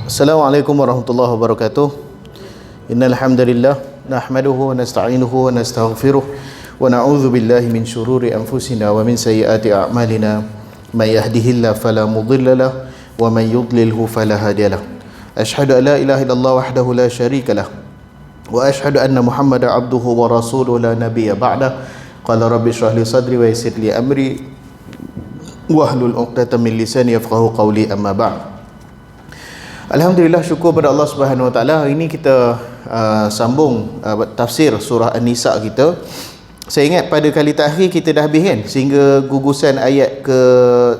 Assalamualaikum warahmatullahi wabarakatuh. Innal hamdalillah nahmaduhu wa nasta'inuhu wa nastaghfiruh wa na'udzu billahi min shururi anfusina wa min sayyiati a'malina. May yahdihillahu fala mudilla lahu wa may yudlilhu fala hadiya lahu. Asyhadu an la ilaha illallah wahdahu la syarika lahu wa asyhadu anna Muhammadan abduhu wa rasuluhu la nabiyya ba'da. Qala rabbi shrah li sadri wa yassir li amri wahlul 'uqdatam min lisani yafqahu qawli, amma ba'd. Alhamdulillah, syukur pada Allah Subhanahu Wa Taala. Hari ini kita sambung tafsir surah An-Nisa kita. Saya ingat pada kali terakhir kita dah habis kan, sehingga gugusan ayat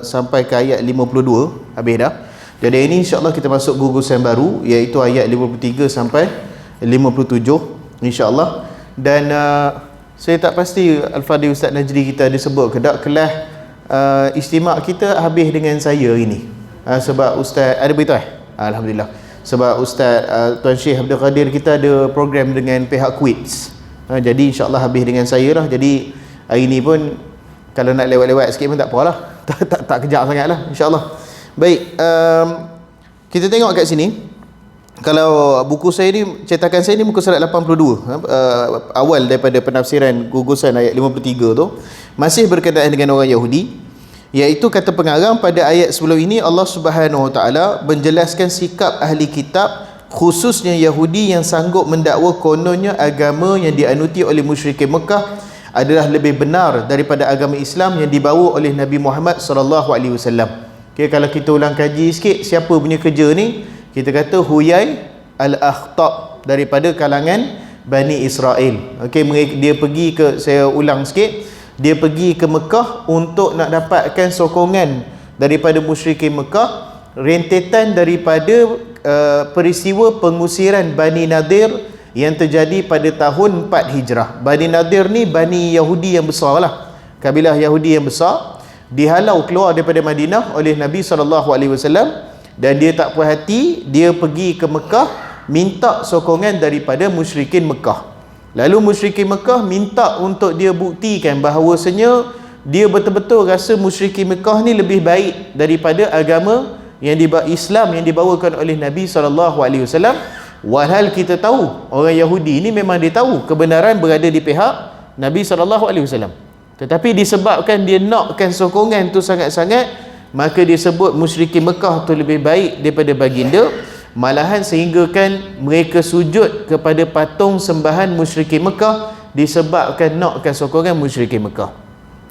sampai ke ayat 52 habis dah. Jadi ini insya-Allah kita masuk gugusan baru, iaitu ayat 53 sampai 57 insya-Allah. Dan saya tak pasti Al-Fadhil Ustaz Najri kita ada sebut ke tak kelas istimak kita habis dengan saya ini. Sebab Ustaz ada beritahu Alhamdulillah. Sebab Ustaz Tuan Syekh Abdul Qadir kita ada program dengan pihak Quids. Jadi insya-Allah habis dengan saya lah. Jadi hari ni pun kalau nak lewat-lewat sikit pun tak apalah. tak kejap sangatlah insya-Allah. Baik, kita tengok kat sini. Kalau buku saya ni, cetakan saya ni muka surat 82, awal daripada penafsiran gugusan ayat 53 tu, masih berkenaan dengan orang Yahudi. Iaitu kata pengarang pada ayat sebelum ini Allah Subhanahu Wa Taala menjelaskan sikap ahli kitab, khususnya Yahudi yang sanggup mendakwa kononnya agama yang dianuti oleh musyrikin Mekah adalah lebih benar daripada agama Islam yang dibawa oleh Nabi Muhammad sallallahu alaihi wasallam. Okay, kalau kita ulang kaji sikit siapa punya kerja ni, kita kata Huyai al-Akhtab daripada kalangan Bani Israel. Okey, dia pergi ke, saya ulang sikit, dia pergi ke Mekah untuk nak dapatkan sokongan daripada musyrikin Mekah, rentetan daripada peristiwa pengusiran Bani Nadir yang terjadi pada tahun 4 Hijrah. Bani Nadir ni Bani Yahudi yang besar lah, kabilah Yahudi yang besar, dihalau keluar daripada Madinah oleh Nabi SAW, dan dia tak puas hati, dia pergi ke Mekah minta sokongan daripada musyrikin Mekah. Lalu musyrikin Mekah minta untuk dia buktikan bahawasanya dia betul-betul rasa musyrikin Mekah ni lebih baik daripada agama yang Islam yang dibawakan oleh Nabi SAW. Walhal kita tahu orang Yahudi ni memang dia tahu kebenaran berada di pihak Nabi SAW. Tetapi disebabkan dia nakkan sokongan tu sangat-sangat, maka dia sebut musyrikin Mekah tu lebih baik daripada baginda. Malahan sehinggakan mereka sujud kepada patung sembahan musyrikin Mekah disebabkan nakkan sokongan musyrikin Mekah.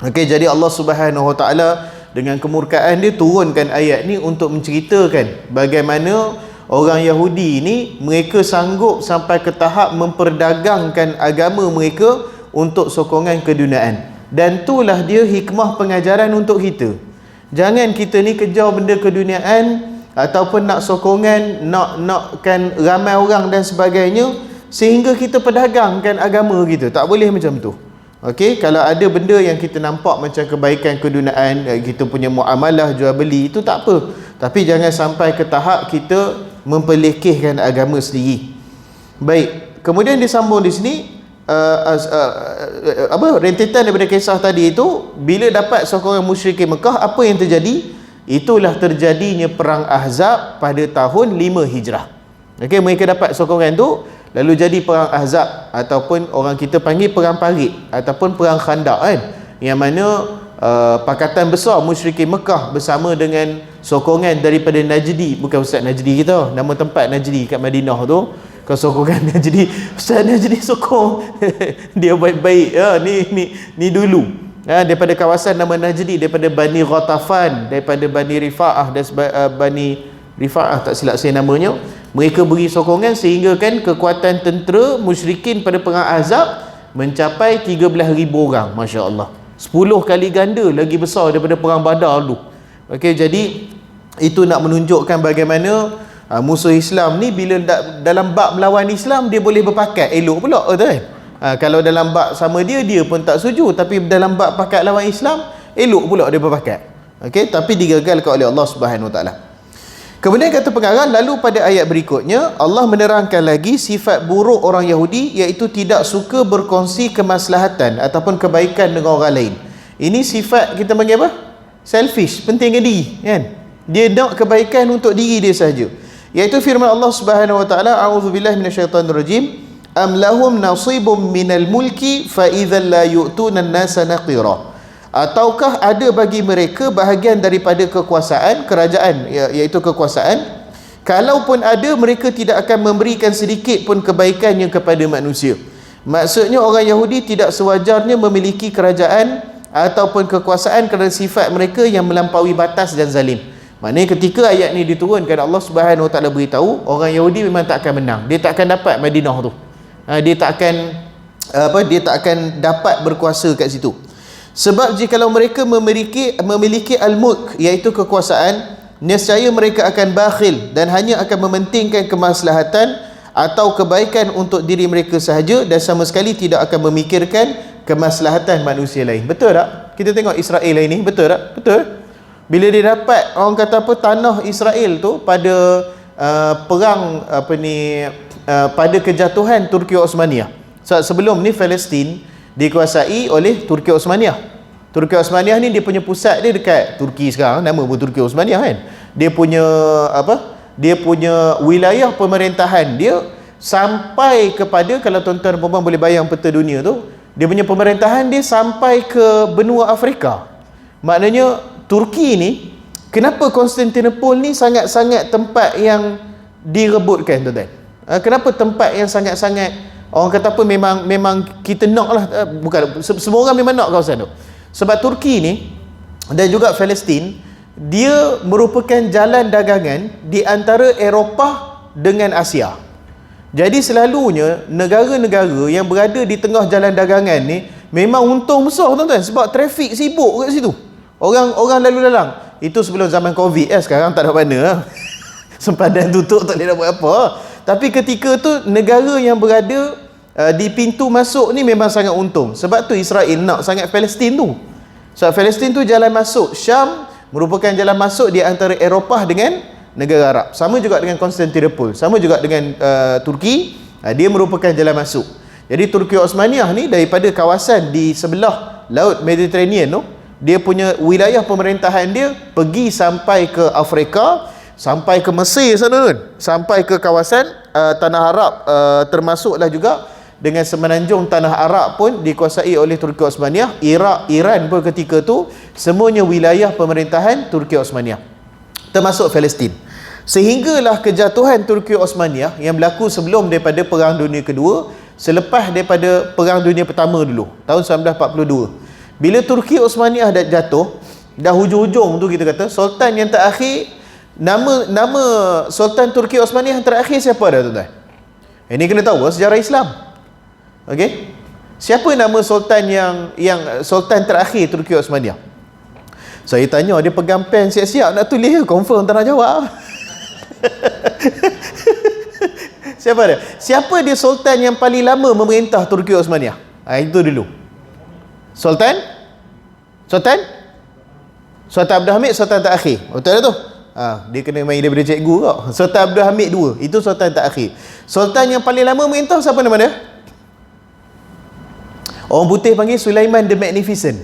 Okey, jadi Allah Subhanahu Wa Taala dengan kemurkaan dia turunkan ayat ni untuk menceritakan bagaimana orang Yahudi ni mereka sanggup sampai ke tahap memperdagangkan agama mereka untuk sokongan keduniaan. Dan itulah dia hikmah pengajaran untuk kita. Jangan kita ni kejar benda keduniaan ataupun nak sokongan, nakkan ramai orang dan sebagainya, sehingga kita perdagangkan agama kita. Tak boleh macam tu. Okey, kalau ada benda yang kita nampak macam kebaikan keduniaan, kita punya muamalah jual beli, itu tak apa. Tapi jangan sampai ke tahap kita mempelekehkan agama sendiri. Baik, kemudian disambung di sini rentetan daripada kisah tadi itu, bila dapat sokongan musyrikin Mekah, apa yang terjadi? Itulah terjadinya perang Ahzab pada tahun 5 Hijrah. Okey, mereka dapat sokongan tu, lalu jadi perang Ahzab, ataupun orang kita panggil perang Parit ataupun perang Khandaq kan, yang mana pakatan besar musyrikin Mekah bersama dengan sokongan daripada Najdi, bukan Ustaz Najdi kita, nama tempat Najdi kat Madinah tu. Kalau sokongan Najdi, Ustaz Najdi sokong dia baik-baik ni dulu. Daripada kawasan nama Najdi, daripada Bani Ghatafan, daripada Bani Rifa'ah dan Bani Rifa'ah, tak silap saya namanya, mereka beri sokongan sehingga kan kekuatan tentera musyrikin pada perang Ahzab mencapai 13,000 orang, Masya Allah, 10 kali ganda lagi besar daripada perang Badar dulu. Okey, jadi itu nak menunjukkan bagaimana musuh Islam ni bila dalam bab melawan Islam dia boleh berpakat elok pula kan. Kalau dalam bab sama dia pun tak setuju, tapi dalam bab pakat lawan Islam elok pula dia berpakat. Okey, tapi digagalkan oleh Allah Subhanahu Wa Taala. Kemudian kata pengarang, lalu pada ayat berikutnya Allah menerangkan lagi sifat buruk orang Yahudi, iaitu tidak suka berkongsi kemaslahatan ataupun kebaikan dengan orang lain. Ini sifat kita panggil apa? Selfish, pentingkan diri kan. Dia nak kebaikan untuk diri dia saja. Iaitu firman Allah Subhanahu wa taala, a'udzubillahi minasyaitonir rajim, am lahum nasibum minal mulki fa idzal la yu'tuna an-nasa naqira. Ataukah ada bagi mereka bahagian daripada kekuasaan kerajaan, iaitu kekuasaan, kalaupun ada, mereka tidak akan memberikan sedikit pun kebaikannya kepada manusia. Maksudnya orang Yahudi tidak sewajarnya memiliki kerajaan ataupun kekuasaan kerana sifat mereka yang melampaui batas dan zalim. Maknanya ketika ayat ni diturunkan, Allah Subhanahu Wa Taala beritahu orang Yahudi memang tak akan menang. Dia tak akan dapat Madinah tu. Dia tak akan dapat berkuasa kat situ. Sebab jikalau mereka memiliki al-mulk, iaitu kekuasaan, nescaya mereka akan bakhil dan hanya akan mementingkan kemaslahatan atau kebaikan untuk diri mereka sahaja dan sama sekali tidak akan memikirkan kemaslahatan manusia lain. Betul tak? Kita tengok Israel ini, betul tak? Betul. Bila dia dapat, orang kata apa, tanah Israel tu pada pada kejatuhan Turki Osmaniyah. Sebelum ni Palestin dikuasai oleh Turki Osmaniyah. Turki Osmaniyah ni dia punya pusat dia dekat Turki sekarang, nama pun Turki Osmaniyah kan. Dia punya dia punya wilayah pemerintahan dia sampai kepada, kalau tuan-tuan dan puan boleh bayang peta dunia tu, dia punya pemerintahan dia sampai ke benua Afrika. Maknanya Turki ni, kenapa Konstantinopel ni sangat-sangat tempat yang direbutkan, tuan-tuan? Kenapa tempat yang sangat-sangat orang kata apa, memang kita nak lah, bukan semua orang memang nak kawasan tu. Sebab Turki ni dan juga Palestin, dia merupakan jalan dagangan di antara Eropah dengan Asia. Jadi selalunya negara-negara yang berada di tengah jalan dagangan ni memang untung besar, tuan-tuan, sebab trafik sibuk kat situ. Orang lalu lalang. Itu sebelum zaman Covid, sekarang tak ada mana. Sempadan tutup, tak boleh nak buat apa. Tapi ketika tu negara yang berada di pintu masuk ni memang sangat untung. Sebab tu Israel nak sangat Palestin tu. Sebab Palestin tu jalan masuk Syam, merupakan jalan masuk di antara Eropah dengan negara Arab. Sama juga dengan Konstantinopel, sama juga dengan Turki, dia merupakan jalan masuk. Jadi Turki Osmaniyah ni daripada kawasan di sebelah Laut Mediterranean tu, dia punya wilayah pemerintahan dia pergi sampai ke Afrika, sampai ke Mesir sana kan, sampai ke kawasan tanah Arab, termasuklah juga dengan semenanjung tanah Arab pun dikuasai oleh Turki Osmaniyah. Iraq, Iran pun ketika tu semuanya wilayah pemerintahan Turki Osmaniyah, termasuk Palestin. Sehinggalah kejatuhan Turki Osmaniyah yang berlaku sebelum daripada Perang Dunia Kedua, selepas daripada Perang Dunia Pertama dulu, tahun 1942. Bila Turki Osmaniyah dah jatuh, dah hujung-hujung tu kita kata, Sultan yang terakhir, nama Sultan Turki Osmaniyah yang terakhir siapa dah, tuan-tuan? Ini kena tahu sejarah Islam. Okey, siapa nama sultan yang sultan terakhir Turki Osmaniyah? Saya tanya, dia pegang pen siap-siap nak tulis, confirm tak nak jawab. Siapa dia? Siapa dia sultan yang paling lama memerintah Turki Osmaniyah? Itu dulu. Sultan Abdul Hamid, sultan terakhir. Betul tak tu? Dia kena main daripada cikgu kau. Sultan Abdul Hamid 2, itu sultan terakhir. Sultan yang paling lama memerintah siapa nama dia? Orang putih panggil Sulaiman the Magnificent.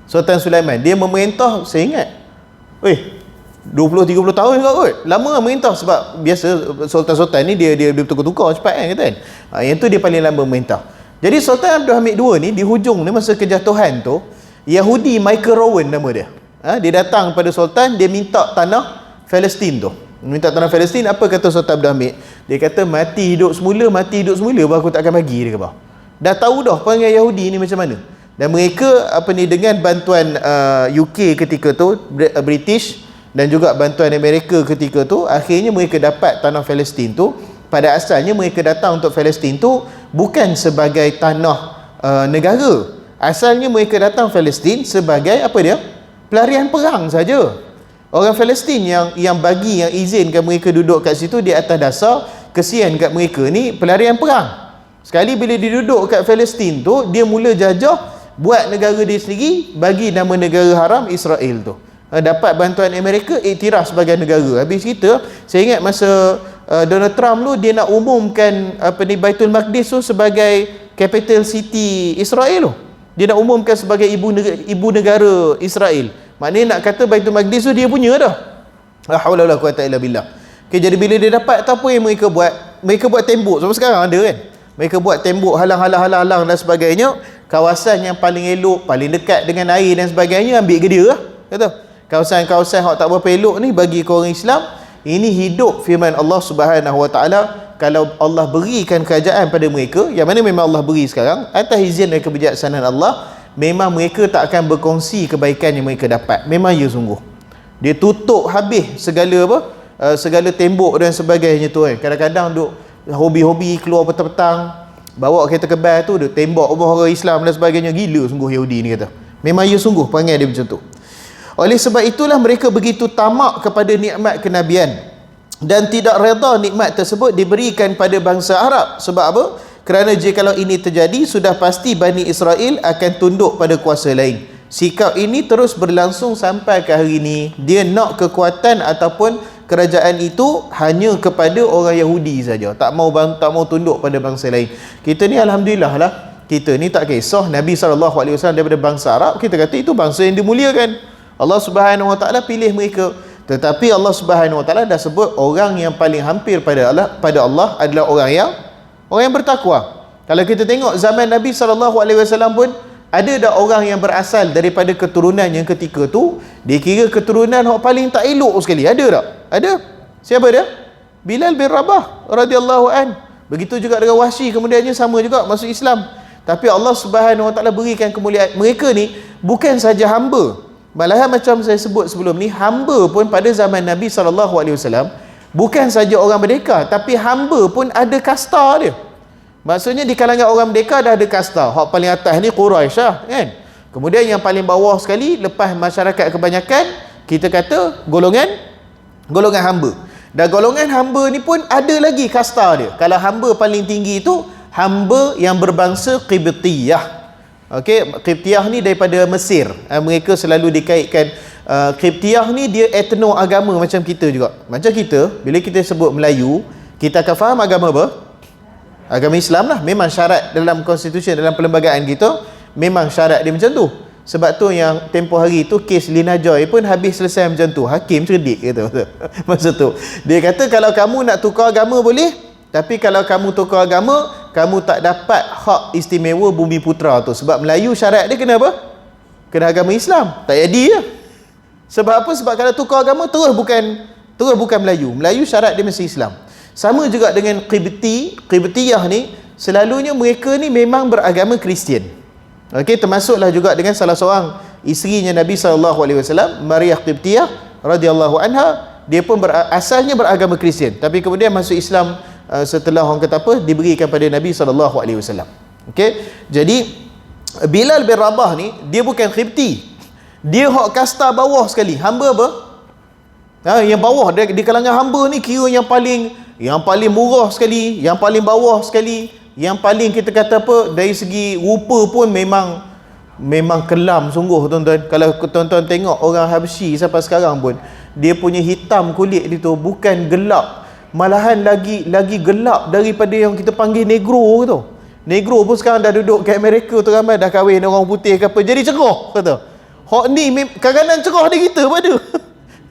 Sultan Sulaiman, dia memerintah, saya ingat 20-30 tahun kot. Lama memerintah, sebab biasa sultan-sultan ni dia bertukar-tukar cepat kan, kan? Yang tu dia paling lama memerintah. Jadi Sultan Abdul Hamid II ni, di hujung ni masa kejatuhan tu, Yahudi Michael Rowan nama dia. Dia datang pada sultan, dia minta tanah Palestin tu. Minta tanah Palestin. Apa kata Sultan Abdul Hamid? Dia kata mati hidup semula baru aku tak akan bagi, dia kata. Dah tahu dah perangai Yahudi ni macam mana. Dan mereka dengan bantuan UK ketika tu, British, dan juga bantuan Amerika ketika tu, akhirnya mereka dapat tanah Palestin tu. Pada asalnya mereka datang untuk Palestin tu bukan sebagai tanah negara. Asalnya mereka datang Palestin sebagai apa dia? Pelarian perang saja. Orang Palestin yang izinkan mereka duduk kat situ di atas dasar kesian kat mereka ni pelarian perang. Sekali bila dia duduk kat Palestin tu, dia mula jajah, buat negara dia sendiri, bagi nama negara haram Israel tu. Dapat bantuan Amerika, iktiraf sebagai negara. Habis kita, saya ingat masa Donald Trump tu, dia nak umumkan Baitul Maqdis tu sebagai capital city Israel tu. Dia nak umumkan sebagai ibu negara Israel. Maknanya nak kata Baitul Maqdis tu dia punya dah. La haula wala quwata illa billah. Okay, jadi bila dia dapat, apa yang mereka buat? Mereka buat tembok. Sampai sekarang ada kan? Mereka buat tembok, halang dan sebagainya. Kawasan yang paling elok, paling dekat dengan air dan sebagainya, ambil ke dia lah. Kata, kawasan-kawasan yang tak berapa elok ni bagi ke orang Islam. Ini hidup firman Allah Subhanahu Wa Taala. Kalau Allah berikan kerajaan pada mereka, yang mana memang Allah beri sekarang, atas izin dan kebijaksanaan Allah, memang mereka tak akan berkongsi kebaikan yang mereka dapat. Memang ya sungguh. Dia tutup habis segala apa? Segala tembok dan sebagainya tu kan. Kadang-kadang duk hobi-hobi keluar petang-petang, bawa kereta kebal tu, duk tembok rumah orang Islam dan sebagainya. Gila sungguh Yahudi ni kata. Memang ya sungguh perangai dia macam tu. Oleh sebab itulah mereka begitu tamak kepada nikmat kenabian dan tidak redha nikmat tersebut diberikan pada bangsa Arab. Sebab apa? Kerana jikalau ini terjadi, sudah pasti Bani Israel akan tunduk pada kuasa lain. Sikap ini terus berlangsung sampai ke hari ini. Dia nak kekuatan ataupun kerajaan itu hanya kepada orang Yahudi saja. Tak mau tunduk pada bangsa lain. Kita ni alhamdulillah lah. Kita ni tak kisah Nabi SAW daripada bangsa Arab. Kita kata itu bangsa yang dimuliakan. Allah Subhanahu Wa Taala pilih mereka. Tetapi Allah Subhanahu Wa Taala dah sebut orang yang paling hampir pada Allah adalah orang yang bertakwa. Kalau kita tengok zaman Nabi SAW pun ada dah orang yang berasal daripada keturunan yang ketika tu dikira keturunan yang paling tak elok sekali. Ada tak? Ada. Siapa dia? Bilal bin Rabah radhiyallahu an. Begitu juga dengan Wahsy, kemudiannya sama juga masuk Islam. Tapi Allah Subhanahu Wa Taala berikan kemuliaan. Mereka ni bukan saja hamba. Malahan macam saya sebut sebelum ni, hamba pun pada zaman Nabi SAW bukan saja orang merdeka, tapi hamba pun ada kasta dia. Maksudnya di kalangan orang merdeka dah ada kasta. Hak paling atas ni Quraisy lah, kan? Kemudian yang paling bawah sekali, lepas masyarakat kebanyakan, kita kata golongan hamba. Dan golongan hamba ni pun ada lagi kasta dia. Kalau hamba paling tinggi itu hamba yang berbangsa Qibtiyah. Okey, Qibtiyah ni daripada Mesir. Mereka selalu dikaitkan Qibtiyah ni dia etno agama macam kita juga. Macam kita, bila kita sebut Melayu, kita akan faham agama apa? Agama Islam lah. Memang syarat dalam konstitusi, dalam perlembagaan kita, memang syarat dia macam tu. Sebab tu yang tempoh hari tu kes Lina Joy pun habis selesai macam tu. Hakim cerdik kata. Masa tu dia kata kalau kamu nak tukar agama boleh, tapi kalau kamu tukar agama, kamu tak dapat hak istimewa Bumi Putra tu. Sebab Melayu syarat dia kena apa? Kena agama Islam. Tak jadi ya. Sebab apa? Sebab kalau tukar agama terus bukan Melayu. Melayu syarat dia mesti Islam. Sama juga dengan Qibtiyah ni, selalunya mereka ni memang beragama Kristian. Okey, termasuklah juga dengan salah seorang isterinya Nabi SAW, Maria Qibtiyah radhiyallahu anha. Dia pun asalnya beragama Kristian, tapi kemudian masuk Islam setelah orang kata apa, diberikan pada Nabi SAW. Okey, jadi Bilal bin Rabah ni dia bukan Qibti, dia hak kasta bawah sekali. Hamba apa? Yang bawah di kalangan hamba ni kira yang paling murah sekali, yang paling bawah sekali, yang paling kita kata apa, dari segi rupa pun memang kelam sungguh tuan-tuan. Kalau tuan-tuan tengok orang Habsyi sampai sekarang pun, dia punya hitam kulit dia tu bukan gelap, malahan lagi gelap daripada yang kita panggil negro tu. Negro pun sekarang dah duduk kat Amerika tu, ramai dah kahwin orang putih ke apa, jadi cerah kata. Hak ni kadang-kadang cerah dia kita pada.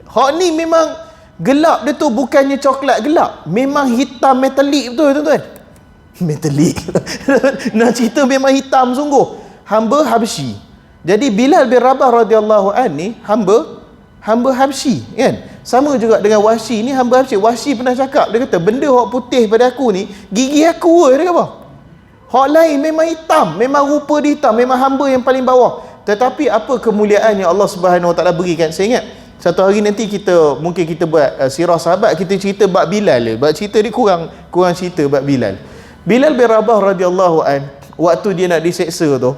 Hak ni memang gelap dia tu bukannya coklat gelap, memang hitam metalik betul tuan-tuan. Metalik. Nak cerita memang hitam sungguh. Hamba Habsyi. Jadi Bilal bin Rabah radhiyallahu an ni hamba Habsyi, kan? Sama juga dengan Wahsy ni hamba Habsyi. Wahsy pernah cakap, dia kata benda hak putih pada aku ni gigi aku dia kata. Hak lain memang hitam, memang rupa dia hitam, memang hamba yang paling bawah. Tetapi apa kemuliaan yang Allah Subhanahu Wa Taala berikan. Saya ingat satu hari nanti mungkin kita buat sirah sahabat, kita cerita bab Bilal. Bab cerita dia kurang cerita bab Bilal. Bilal bin Rabah radhiyallahu an, waktu dia nak diseksa tu,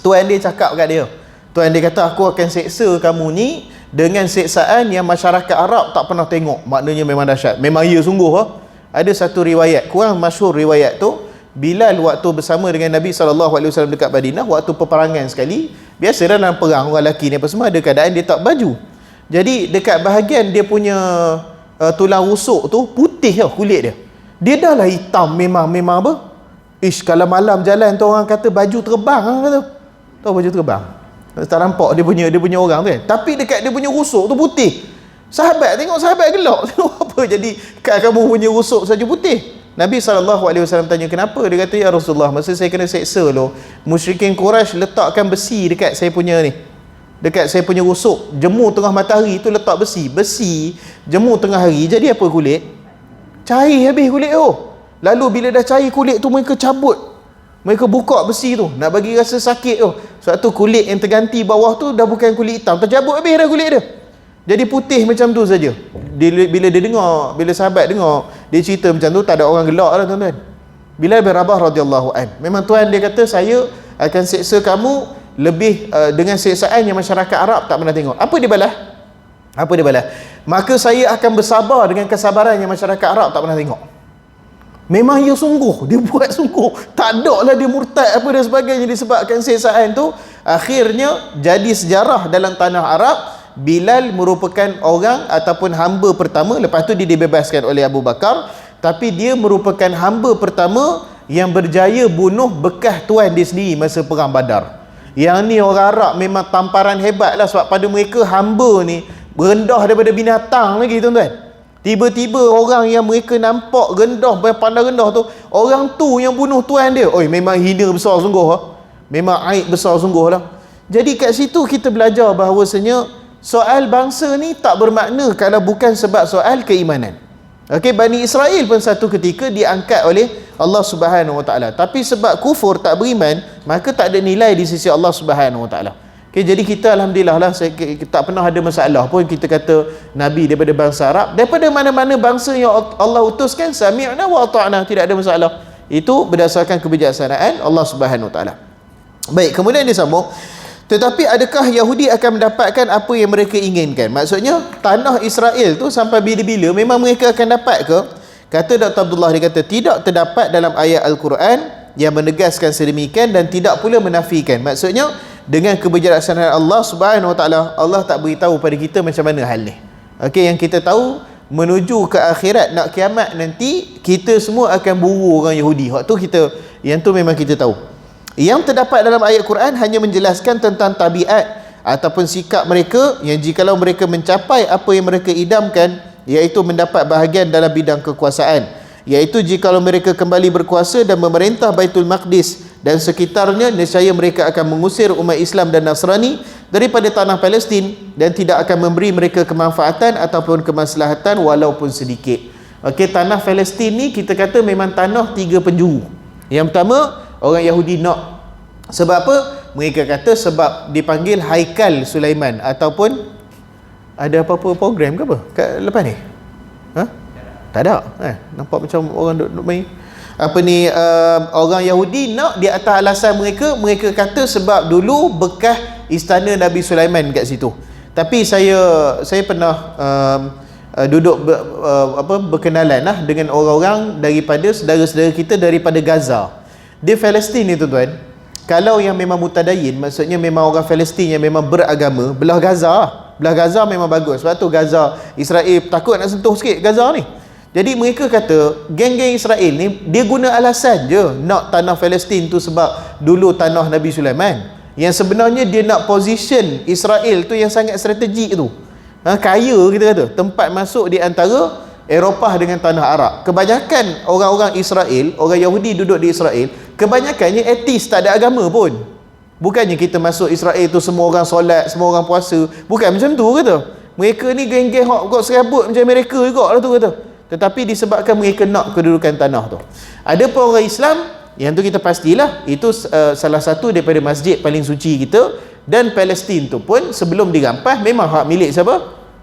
tuan dia cakap kat dia. Tuan dia kata, aku akan seksa kamu ni dengan seksaan yang masyarakat Arab tak pernah tengok. Maknanya memang dahsyat. Memang ya sungguh. Ada satu riwayat, kurang masyhur riwayat tu, Bilal waktu bersama dengan Nabi SAW dekat Madinah, waktu peperangan sekali, biasa dalam perang orang lelaki ni apa semua ada keadaan dia tak baju. Jadi dekat bahagian dia punya tulang rusuk tu putih kulit dia. Dia dah lah hitam memang apa? Kalau malam jalan tu orang kata baju terbang kata. Tahu baju terbang? Tak nampak dia punya orang tu kan. Tapi dekat dia punya rusuk tu putih. Sahabat tengok, sahabat gelak. Tengok apa jadi kamu punya rusuk saja putih. Nabi SAW tanya kenapa? Dia kata, ya Rasulullah, masa saya kena seksa lo, musyrikin Quraisy letakkan besi dekat saya punya ni, dekat saya punya rusuk, jemur tengah matahari tu letak besi jemur tengah hari, jadi apa kulit? Cair habis kulit tu. Lalu bila dah cair kulit tu, mereka cabut, mereka buka besi tu nak bagi rasa sakit tu. Sebab tu kulit yang terganti bawah tu dah bukan kulit hitam, tercabut habis dah kulit dia, jadi putih macam tu saja. Bila dia dengar, bila sahabat dengar dia cerita macam tu, tak ada orang gelak lah tuan-tuan. Bilal bin Rabah radhiyallahu an, memang Tuhan dia kata, saya akan seksa kamu lebih dengan seksaan yang masyarakat Arab tak pernah tengok. Apa dia balas? Apa dia balas? Maka saya akan bersabar dengan kesabaran yang masyarakat Arab tak pernah tengok. Memang ia sungguh, dia buat sungguh, tak ada lah dia murtad apa dan sebagainya disebabkan seksaan tu. Akhirnya jadi sejarah dalam tanah Arab, Bilal merupakan orang ataupun hamba pertama, lepas tu dia dibebaskan oleh Abu Bakar, tapi dia merupakan hamba pertama yang berjaya bunuh bekas tuan dia sendiri masa perang Badar. Yang ni orang Arab memang tamparan hebat lah, sebab pada mereka hamba ni rendah daripada binatang lagi tuan-tuan. Tiba-tiba orang yang mereka nampak rendah, pandang rendah tu, orang tu yang bunuh tuan dia. Oi, memang hina besar sungguh lah. Memang aib besar sungguh lah. Jadi kat situ kita belajar bahawasanya soal bangsa ni tak bermakna kalau bukan sebab soal keimanan. Okey, Bani Israel pun satu ketika diangkat oleh Allah Subhanahu Wa Taala, tapi sebab kufur, tak beriman, maka tak ada nilai di sisi Allah Subhanahu Wa Taala. Okey, jadi kita alhamdulillah lah, kita tak pernah ada masalah pun kita kata nabi daripada bangsa Arab, daripada mana-mana bangsa yang Allah utuskan, sami'na wa ata'na, tidak ada masalah. Itu berdasarkan kebijaksanaan Allah Subhanahu Wa Taala. Baik, kemudian dia sambung, tetapi adakah Yahudi akan mendapatkan apa yang mereka inginkan? Maksudnya tanah Israel tu sampai bila-bila memang mereka akan dapat ke? Kata Dr. Abdullah, dia kata tidak terdapat dalam ayat Al-Quran yang menegaskan sedemikian dan tidak pula menafikan. Maksudnya dengan kebijaksanaan Allah Subhanahu Wa Taala, Allah tak beritahu pada kita macam mana hal ni. Okey, yang kita tahu menuju ke akhirat, nak kiamat nanti, kita semua akan buru orang Yahudi. Waktu kita, yang tu memang kita tahu. Yang terdapat dalam ayat Quran hanya menjelaskan tentang tabiat ataupun sikap mereka yang jikalau mereka mencapai apa yang mereka idamkan, iaitu mendapat bahagian dalam bidang kekuasaan, iaitu jikalau mereka kembali berkuasa dan memerintah Baitul Maqdis dan sekitarnya, nescaya mereka akan mengusir umat Islam dan Nasrani daripada tanah Palestin dan tidak akan memberi mereka kemanfaatan ataupun kemaslahatan walaupun sedikit. Okey, tanah Palestin ni kita kata memang tanah tiga penjuru. Yang pertama, orang Yahudi nak. Sebab apa? Mereka kata sebab dipanggil Haikal Sulaiman, ataupun ada apa-apa program ke apa kat lepas ni? Ha? Tak ada. Nampak macam orang duk main. Apa ni, orang Yahudi nak di atas alasan mereka, mereka kata sebab dulu bekas istana Nabi Sulaiman kat situ. Tapi saya pernah duduk berkenalan lah dengan orang-orang daripada saudara-saudara kita daripada Gaza. Di Palestin ni tuan-tuan, kalau yang memang mutadayin, maksudnya memang orang Palestin yang memang beragama, belah Gaza memang bagus. Sebab tu Gaza, Israel takut nak sentuh sikit Gaza ni. Jadi mereka kata geng-geng Israel ni dia guna alasan je nak tanah Palestin tu sebab dulu tanah Nabi Sulaiman. Yang sebenarnya dia nak position Israel tu yang sangat strategik tu. Kaya kita kata, tempat masuk di antara Eropah dengan tanah Arab. Kebanyakan orang-orang Israel, orang Yahudi duduk di Israel, kebanyakannya etis, tak ada agama pun. Bukannya kita masuk Israel tu semua orang solat, semua orang puasa. Bukan macam tu kata. Mereka ni geng-geng hok kau serabut macam Amerika juga lah tu kata. Tetapi disebabkan mereka nak kedudukan tanah tu. Ada pun orang Islam, yang tu kita pastilah itu salah satu daripada masjid paling suci kita. Dan Palestin tu pun sebelum dirampas memang hak milik siapa?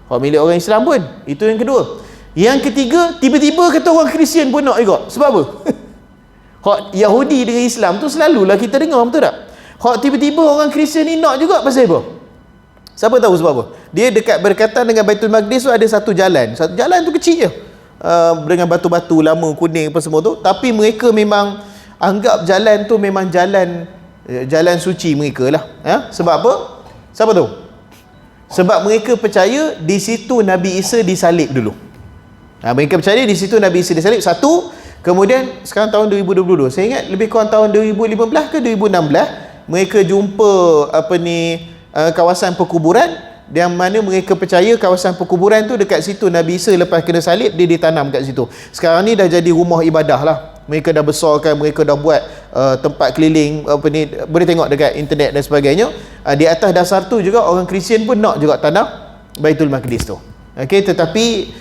Hak milik orang Islam pun. Itu yang kedua. Yang ketiga, tiba-tiba kata orang Kristian pun nak juga. Sebab apa? Hak Yahudi dengan Islam tu selalulah kita dengar, betul tak? Hak tiba-tiba orang Kristian ni nak juga pasal apa? Siapa tahu sebab apa? Dia dekat berkaitan dengan Baitul Maqdis tu ada satu jalan. Satu jalan tu kecil je. Dengan batu-batu lama kuning apa semua tu. Tapi mereka memang anggap jalan tu memang jalan suci mereka lah. Sebab apa? Siapa tahu? Sebab mereka percaya di situ Nabi Isa disalib dulu. Mereka percaya di situ Nabi Isa disalib. Satu. Kemudian sekarang tahun 2022, saya ingat lebih kurang tahun 2015 ke 2016, mereka jumpa kawasan perkuburan yang mana mereka percaya kawasan perkuburan tu dekat situ Nabi Isa lepas kena salib dia ditanam kat situ. Sekarang ni dah jadi rumah ibadah lah. Mereka dah besarkan, mereka dah buat tempat keliling apa ni, boleh tengok dekat internet dan sebagainya. Di atas dasar tu juga orang Kristian pun nak juga tanam Baitul Maqdis tu. Okey, tetapi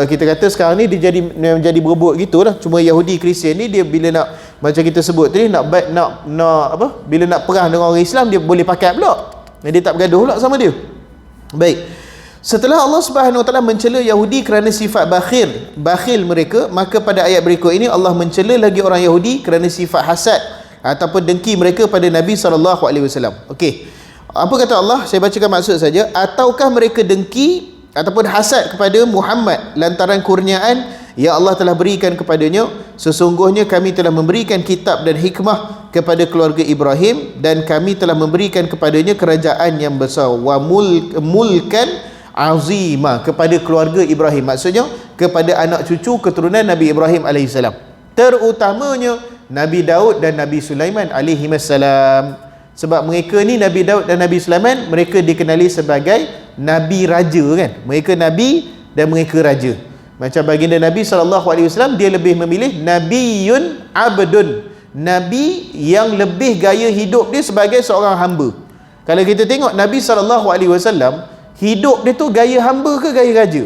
kita kata sekarang ni dia jadi berebut gitulah. Cuma Yahudi Kristian ni dia bila nak, macam kita sebut tadi, nak apa, bila nak perang dengan orang Islam dia boleh pakai pula. Dia tak bergaduh pula sama dia. Baik. Setelah Allah Subhanahu Wa Taala mencela Yahudi kerana sifat bakhil mereka, maka pada ayat berikut ini Allah mencela lagi orang Yahudi kerana sifat hasad ataupun dengki mereka pada Nabi sallallahu alaihi wasallam. Okey. Apa kata Allah? Saya bacakan maksud saja. Ataukah mereka dengki ataupun hasad kepada Muhammad lantaran kurniaan yang Allah telah berikan kepadanya? Sesungguhnya kami telah memberikan kitab dan hikmah kepada keluarga Ibrahim, dan kami telah memberikan kepadanya kerajaan yang besar, wa mulkan azima, kepada keluarga Ibrahim, maksudnya kepada anak cucu keturunan Nabi Ibrahim alaihissalam, terutamanya Nabi Daud dan Nabi Sulaiman alaihissalam. Sebab mereka ni, Nabi Daud dan Nabi Sulaiman, mereka dikenali sebagai Nabi Raja kan. Mereka Nabi dan mereka Raja. Macam baginda Nabi SAW, dia lebih memilih Nabiyun Abdun, Nabi yang lebih gaya hidup dia sebagai seorang hamba. Kalau kita tengok Nabi SAW, hidup dia tu gaya hamba ke gaya raja?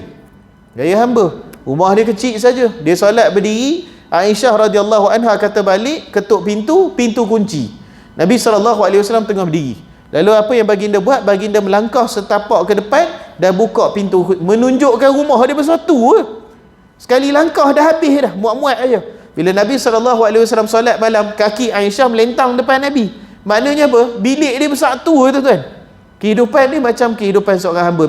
Gaya hamba. Rumah dia kecil saja, dia solat berdiri. Aisyah radhiyallahu anha kata balik, ketuk pintu, pintu kunci. Nabi SAW tengah berdiri. Lalu apa yang baginda buat? Baginda melangkah setapak ke depan dan buka pintu, menunjukkan rumah dia bersatu. Sekali langkah dah habis dah, muat-muat aja. Bila Nabi SAW solat malam, kaki Aisyah melentang depan Nabi. Maknanya apa? Bilik dia bersatu tuan-tuan. Kehidupan dia macam kehidupan seorang hamba.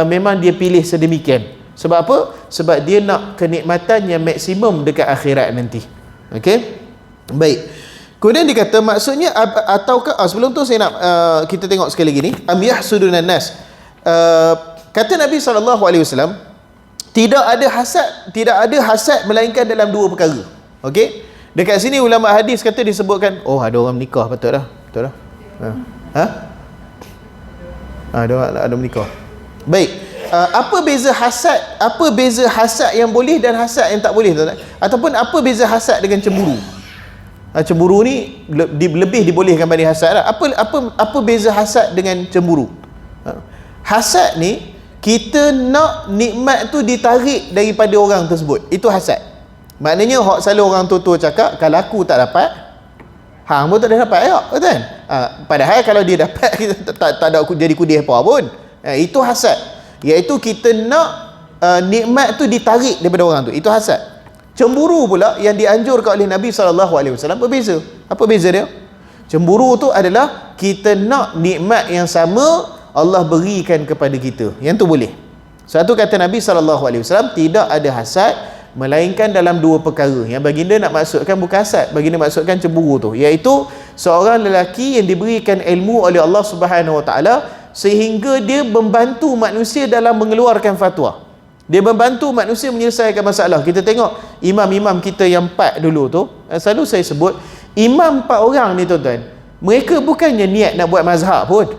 Memang dia pilih sedemikian. Sebab apa? Sebab dia nak kenikmatan yang maksimum dekat akhirat nanti. Okey? Baik. Kemudian dia kata maksudnya ataukah sebelum tu saya nak kita tengok sekali lagi ni, am yahsudunan nas. Kata Nabi SAW, tidak ada hasad melainkan dalam dua perkara. Okey? Dekat sini ulama hadis kata disebutkan, oh ada orang menikah, betul dah. Ada menikah. Baik. Apa beza hasad yang boleh dan hasad yang tak boleh, tuan-tuan? Ataupun apa beza hasad dengan cemburu? Cemburu ni lebih dibolehkan banding hasad lah. Apa beza hasad dengan cemburu? Hasad ni, kita nak nikmat tu ditarik daripada orang tersebut. Itu hasad. Maknanya hak selalu orang tua-tua cakap, kalau aku tak dapat, hang pun tak ada dapat ya, betul? Padahal kalau dia dapat, kita tak ada jadi kudih apa pun. Itu hasad. Iaitu kita nak nikmat tu ditarik daripada orang tu. Itu hasad. Cemburu pula yang dianjurkan oleh Nabi SAW berbeza. Apa beza dia? Cemburu tu adalah kita nak nikmat yang sama Allah berikan kepada kita. Yang tu boleh. Satu kata Nabi SAW, tidak ada hasad melainkan dalam dua perkara. Yang baginda nak maksudkan bukan hasad, baginda maksudkan cemburu tu, iaitu seorang lelaki yang diberikan ilmu oleh Allah Subhanahu Wa Taala sehingga dia membantu manusia dalam mengeluarkan fatwa. Dia membantu manusia menyelesaikan masalah. Kita tengok imam-imam kita yang 4 dulu tu, selalu saya sebut imam 4 orang ni tuan-tuan, mereka bukannya niat nak buat mazhab pun.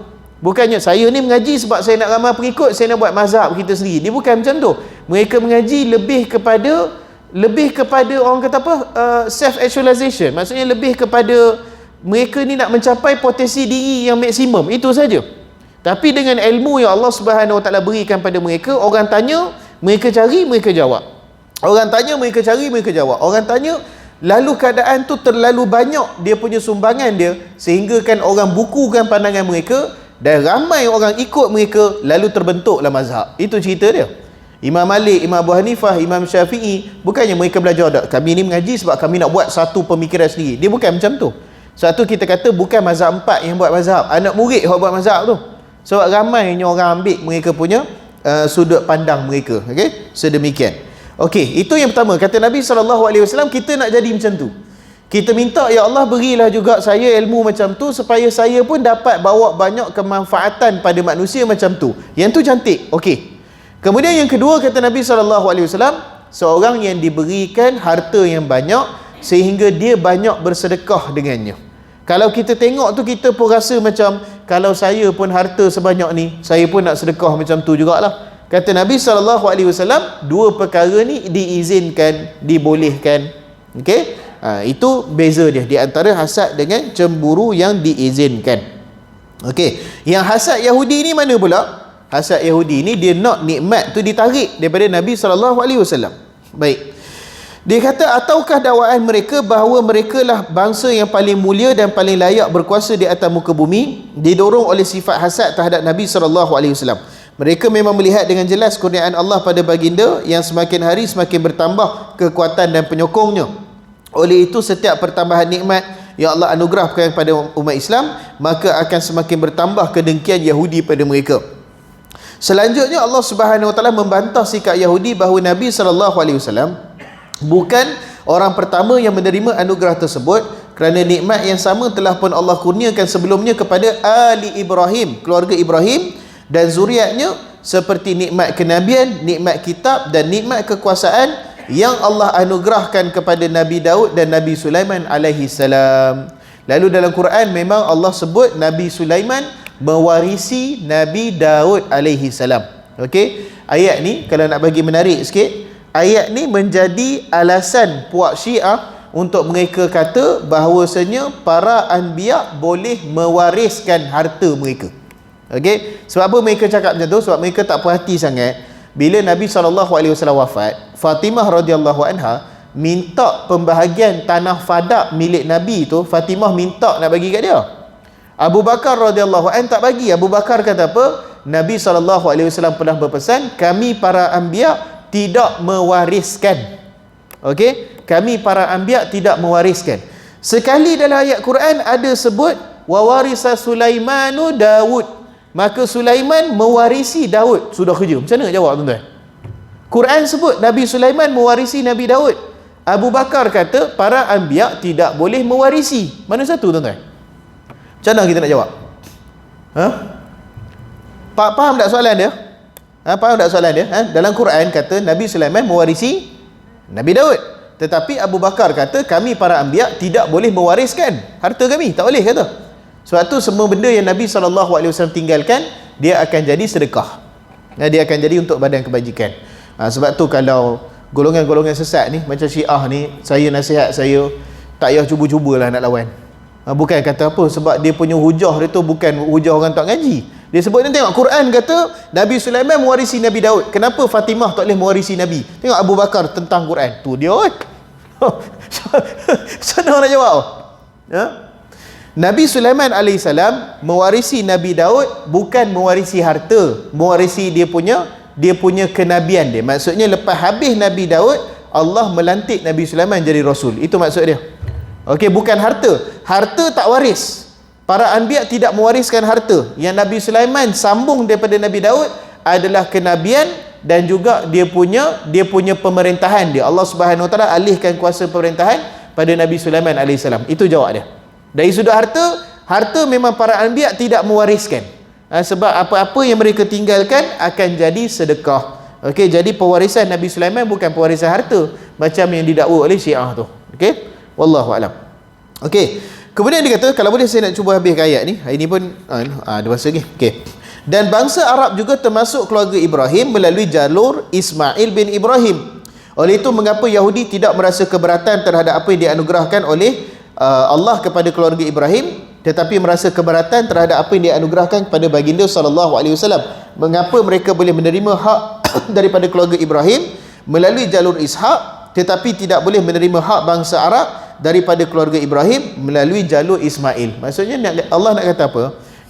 Bukannya saya ni mengaji sebab saya nak ramai pengikut, saya nak buat mazhab kita sendiri. Dia bukan macam tu. Mereka mengaji lebih kepada orang kata apa, self actualization. Maksudnya lebih kepada mereka ni nak mencapai potensi diri yang maksimum. Itu saja. Tapi dengan ilmu yang Allah Subhanahu Wa Taala berikan pada mereka, orang tanya, mereka cari, mereka jawab. Orang tanya, mereka cari, mereka jawab. Orang tanya, lalu keadaan tu terlalu banyak dia punya sumbangan dia, sehingga kan orang bukukan pandangan mereka dan ramai orang ikut mereka, lalu terbentuklah mazhab. Itu cerita dia. Imam Malik, Imam Abu Hanifah, Imam Syafi'i, bukannya mereka belajar dak, kami ni mengaji sebab kami nak buat satu pemikiran sendiri. Dia bukan macam tu. Satu kita kata bukan mazhab 4 yang buat mazhab, anak murid yang buat mazhab tu. Sebab ramainya orang ambil mereka punya sudut pandang mereka. Okey, sedemikian. Okey, itu yang pertama. Kata Nabi SAW, kita nak jadi macam tu. Kita minta, ya Allah berilah juga saya ilmu macam tu supaya saya pun dapat bawa banyak kemanfaatan pada manusia macam tu. Yang tu cantik. Okey. Kemudian yang kedua kata Nabi SAW, seorang yang diberikan harta yang banyak sehingga dia banyak bersedekah dengannya. Kalau kita tengok tu, kita pun rasa macam, kalau saya pun harta sebanyak ni, saya pun nak sedekah macam tu jugalah. Kata Nabi SAW, dua perkara ni diizinkan, dibolehkan. Okey? Itu beza dia di antara hasad dengan cemburu yang diizinkan. Okey. Yang hasad Yahudi ni mana pula? Hasad Yahudi ni, dia nak nikmat tu ditarik daripada Nabi SAW. Baik. Dia kata, ataukah dakwaan mereka bahawa mereka lah bangsa yang paling mulia dan paling layak berkuasa di atas muka bumi, didorong oleh sifat hasad terhadap Nabi SAW. Mereka memang melihat dengan jelas kurniaan Allah pada baginda yang semakin hari semakin bertambah kekuatan dan penyokongnya. Oleh itu, setiap pertambahan nikmat yang Allah anugerahkan kepada umat Islam, maka akan semakin bertambah kedengkian Yahudi pada mereka. Selanjutnya, Allah Subhanahu Wa Taala membantah sikap Yahudi bahawa Nabi SAW bukan orang pertama yang menerima anugerah tersebut, kerana nikmat yang sama telah pun Allah kurniakan sebelumnya kepada Ali Ibrahim, keluarga Ibrahim dan zuriatnya, seperti nikmat kenabian, nikmat kitab dan nikmat kekuasaan yang Allah anugerahkan kepada Nabi Daud dan Nabi Sulaiman alaihi salam. Lalu dalam Quran memang Allah sebut Nabi Sulaiman mewarisi Nabi Daud alaihi salam. Okey, ayat ni kalau nak bagi menarik sikit, ayat ni menjadi alasan puak Syiah untuk mereka kata bahawasanya para anbiya boleh mewariskan harta mereka. Okey, sebab apa mereka cakap macam tu? Sebab mereka tak puas hati sangat bila Nabi SAW wafat. Fatimah radhiyallahu anha minta pembahagian tanah Fadak milik Nabi tu, Fatimah minta nak bagi kat dia. Abu Bakar radhiyallahu anhu tak bagi. Abu Bakar kata apa? Nabi SAW pernah berpesan, kami para anbiya tidak mewariskan. Okey, kami para anbiya tidak mewariskan. Sekali dalam ayat Quran ada sebut wawarisa Sulaimanu Daud, maka Sulaiman mewarisi Daud. Sudah kerja. Macam mana nak jawab tuan-tuan? Quran sebut Nabi Sulaiman mewarisi Nabi Daud. Abu Bakar kata para anbiya tidak boleh mewarisi. Mana satu tuan-tuan? Macam mana kita nak jawab? Faham tak soalan dia? Faham tak soalan dia? Dalam Quran kata Nabi Sulaiman mewarisi Nabi Daud, tetapi Abu Bakar kata kami para anbiya tidak boleh mewariskan harta kami. Tak boleh kata. Sebab tu semua benda yang Nabi SAW tinggalkan, dia akan jadi sedekah. Dia akan jadi untuk badan kebajikan. Sebab tu kalau golongan-golongan sesat ni, macam Syiah ni, saya nasihat saya, tak payah cuba-cubalah nak lawan. Bukan kata apa, sebab dia punya hujah dia tu bukan hujah orang tak ngaji. Dia sebut ni, tengok Quran kata Nabi Sulaiman mewarisi Nabi Daud. Kenapa Fatimah tak boleh mewarisi Nabi? Tengok Abu Bakar tentang Quran. Tu dia. Macam mana nak jawab? Nabi Sulaiman AS mewarisi Nabi Daud bukan mewarisi harta, mewarisi dia punya kenabian dia. Maksudnya lepas habis Nabi Daud, Allah melantik Nabi Sulaiman jadi Rasul. Itu maksud dia. Okey, bukan harta. Harta tak waris. Para anbiya tidak mewariskan harta. Yang Nabi Sulaiman sambung daripada Nabi Daud adalah kenabian dan juga dia punya pemerintahan dia. Allah Subhanahu Wa Taala alihkan kuasa pemerintahan pada Nabi Sulaiman AS. Itu jawab dia. Dari sudut harta memang para anbiya tidak mewariskan. Sebab apa-apa yang mereka tinggalkan akan jadi sedekah. Okey, jadi pewarisan Nabi Sulaiman bukan pewarisan harta macam yang didakwa oleh Syiah tu. Okey, wallahu alam. Okey, kemudian dia kata, kalau boleh saya nak cuba habiskan ayat ni. Hari ni pun ada masa lagi. Okey. Dan bangsa Arab juga termasuk keluarga Ibrahim melalui jalur Ismail bin Ibrahim. Oleh itu mengapa Yahudi tidak merasa keberatan terhadap apa yang dianugerahkan oleh Allah kepada keluarga Ibrahim, tetapi merasa keberatan terhadap apa yang dianugerahkan kepada baginda SAW. Mengapa mereka boleh menerima hak daripada keluarga Ibrahim melalui jalur Ishak, tetapi tidak boleh menerima hak bangsa Arab daripada keluarga Ibrahim melalui jalur Ismail? Maksudnya Allah nak kata apa?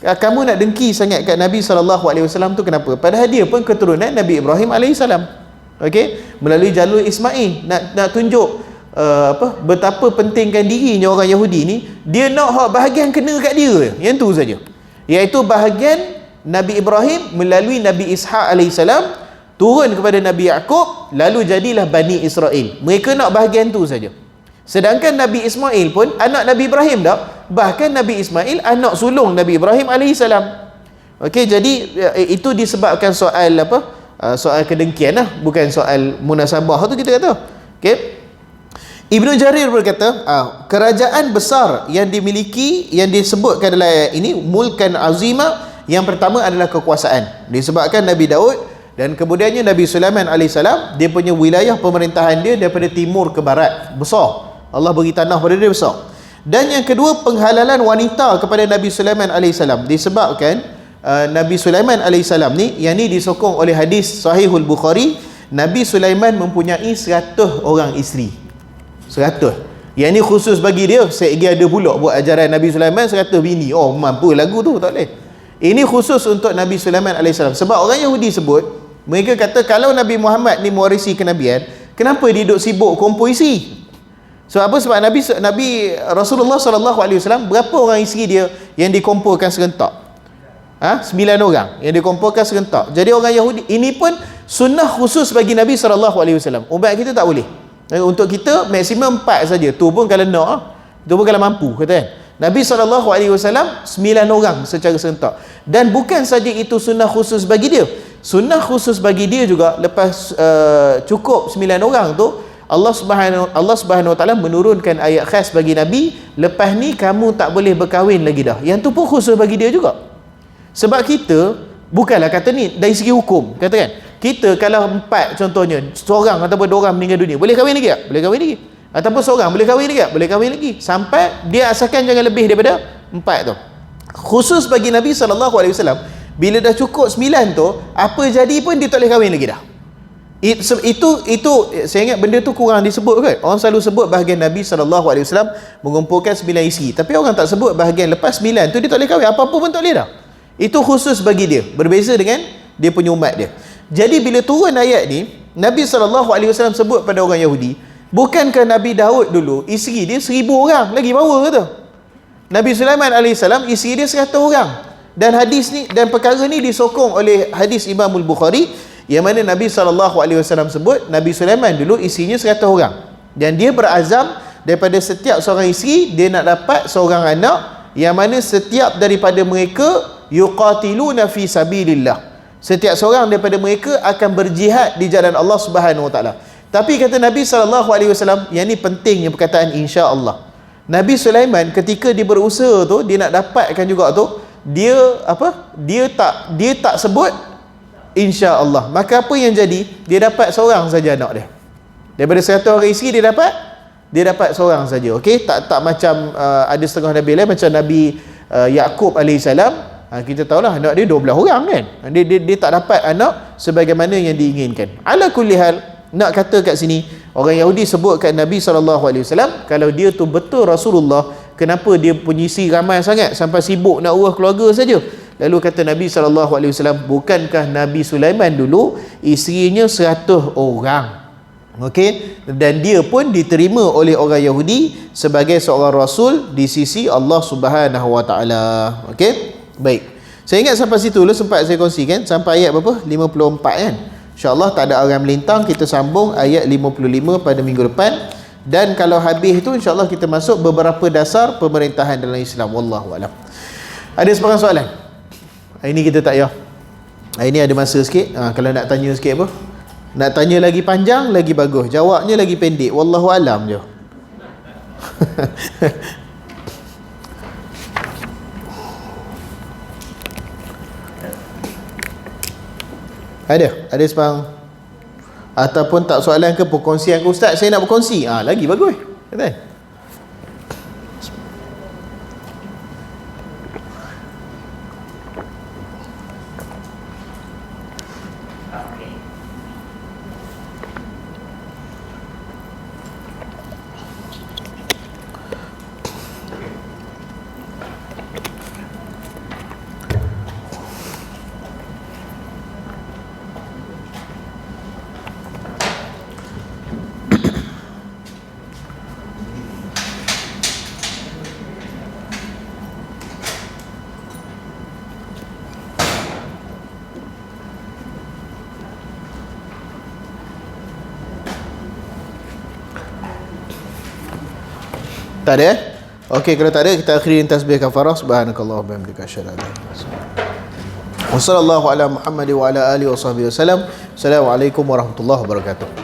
Kamu nak dengki sangat kat Nabi SAW tu kenapa? Padahal dia pun keturunan Nabi Ibrahim AS. Okey, melalui jalur Ismail nak tunjuk betapa pentingkan dirinya orang Yahudi ni. Dia nak hak bahagian kena kat dia, yang tu saja, iaitu bahagian Nabi Ibrahim melalui Nabi Ishak AS turun kepada Nabi Yaqub, lalu jadilah Bani Israel. Mereka nak bahagian tu saja. Sedangkan Nabi Ismail pun anak Nabi Ibrahim tak? Bahkan Nabi Ismail anak sulung Nabi Ibrahim AS. Okey, jadi itu disebabkan soal soal kedengkian lah, bukan soal munasabah tu kita kata. Okey, Ibnu Jarir berkata, kerajaan besar yang dimiliki, yang disebutkan dalam ayat ini, mulkan azima, yang pertama adalah kekuasaan. Disebabkan Nabi Daud dan kemudiannya Nabi Sulaiman alaihissalam, dia punya wilayah pemerintahan dia daripada timur ke barat, besar. Allah beri tanah pada dia besar. Dan yang kedua, penghalalan wanita kepada Nabi Sulaiman alaihissalam. Disebabkan Nabi Sulaiman alaihissalam ni, yang ni disokong oleh hadis Sahihul Bukhari, Nabi Sulaiman mempunyai 100 orang isteri. 100. Yang ni khusus bagi dia. Segi ada pula buat ajaran Nabi Sulaiman 100 bini. Oh, mampu lagu tu, tak boleh. Ini khusus untuk Nabi Sulaiman AS. Sebab orang Yahudi sebut, mereka kata kalau Nabi Muhammad ni mewarisi kenabian, kenapa dia duduk sibuk kompoisi? Sebab apa? Sebab Nabi Rasulullah SAW, berapa orang isteri dia yang dikumpulkan serentak? 9 orang yang dikumpulkan serentak. Jadi orang Yahudi, ini pun sunnah khusus bagi Nabi SAW. Umat kita tak boleh. Untuk kita maksimum 4 saja. Tu pun kalau nak, tu pun kalau mampu, kata kan. Nabi SAW 9 orang secara serentak. Dan bukan saja itu sunnah khusus bagi dia. Sunnah khusus bagi dia juga, lepas cukup 9 orang tu, Allah Subhanahu Wa Taala menurunkan ayat khas bagi Nabi, lepas ni kamu tak boleh berkahwin lagi dah. Yang tu pun khusus bagi dia juga. Sebab kita bukanlah kata ni dari segi hukum, kata kan, kita kalau 4 contohnya, seorang ataupun 2 orang meninggal dunia, boleh kahwin lagi tak? Boleh kahwin lagi. Ataupun seorang boleh kahwin lagi tak? Boleh kahwin lagi. Sampai dia asalkan jangan lebih daripada 4 tu. Khusus bagi Nabi SAW, bila dah cukup 9 tu, apa jadi pun dia tak boleh kahwin lagi dah. Itu saya ingat benda tu kurang disebut kan. Orang selalu sebut bahagian Nabi SAW mengumpulkan 9 isteri, tapi orang tak sebut bahagian lepas 9 tu dia tak boleh kahwin, apa-apa pun tak boleh dah. Itu khusus bagi dia, berbeza dengan dia punya umat dia. Jadi bila turun ayat ni, Nabi SAW sebut pada orang Yahudi, bukankah Nabi Daud dulu isteri dia 1000 orang lagi power kata. Nabi Sulaiman alaihissalam isteri dia 100 orang. Dan hadis ni, dan perkara ni disokong oleh hadis Imamul Bukhari, yang mana Nabi SAW sebut Nabi Sulaiman dulu isterinya 100 orang. Dan dia berazam daripada setiap seorang isteri dia nak dapat seorang anak, yang mana setiap daripada mereka yuqatiluna fi sabilillah. Setiap seorang daripada mereka akan berjihad di jalan Allah Subhanahu Wa Taala. Tapi kata Nabi SAW, yang ni pentingnya perkataan insya-Allah. Nabi Sulaiman ketika dia berusaha tu, dia nak dapatkan juga tu, dia apa? Dia tak sebut insya-Allah. Maka apa yang jadi? Dia dapat seorang saja anak dia. Daripada 100 orang isteri dia dapat seorang saja. Okey, tak macam ada setengah nabi lain macam Nabi Yaqub alaihissalam. Kita tahulah anak dia 12 orang kan. Dia tak dapat anak sebagaimana yang diinginkan. Ala kulli hal, nak kata kat sini, orang Yahudi sebut kat Nabi SAW, kalau dia tu betul Rasulullah, kenapa dia punya isi ramai sangat sampai sibuk nak urus keluarga saja? Lalu kata Nabi SAW, bukankah Nabi Sulaiman dulu isterinya 100 orang? Okey, dan dia pun diterima oleh orang Yahudi sebagai seorang rasul di sisi Allah Subhanahu Wa Taala. Okey, baik. Saya ingat sampai situ dulu sempat saya kongsikan sampai ayat berapa? 54 kan. InsyaAllah tak ada orang melintang, kita sambung ayat 55 pada minggu depan. Dan kalau habis tu insyaAllah kita masuk beberapa dasar pemerintahan dalam Islam. Wallahualam. Ada sebarang soalan? Hari ni kita tak payah. Hari ni ada masa sikit. Kalau nak tanya sikit apa? Nak tanya lagi panjang, lagi bagus. Jawabnya lagi pendek. Wallahualam je. Ada sebarang ataupun tak soalan ke perkongsian ke ustaz, saya nak berkongsi, lagi bagus kata. Tak ada? Okey, kalau tak ada kita akhirin tasbih kafarah. Subhanakallah wa bihamdika asyhadu an la ilaha illa anta. Wassallallahu ala Muhammad wa ala alihi wa sahbihi wasallam. Assalamualaikum warahmatullahi wabarakatuh.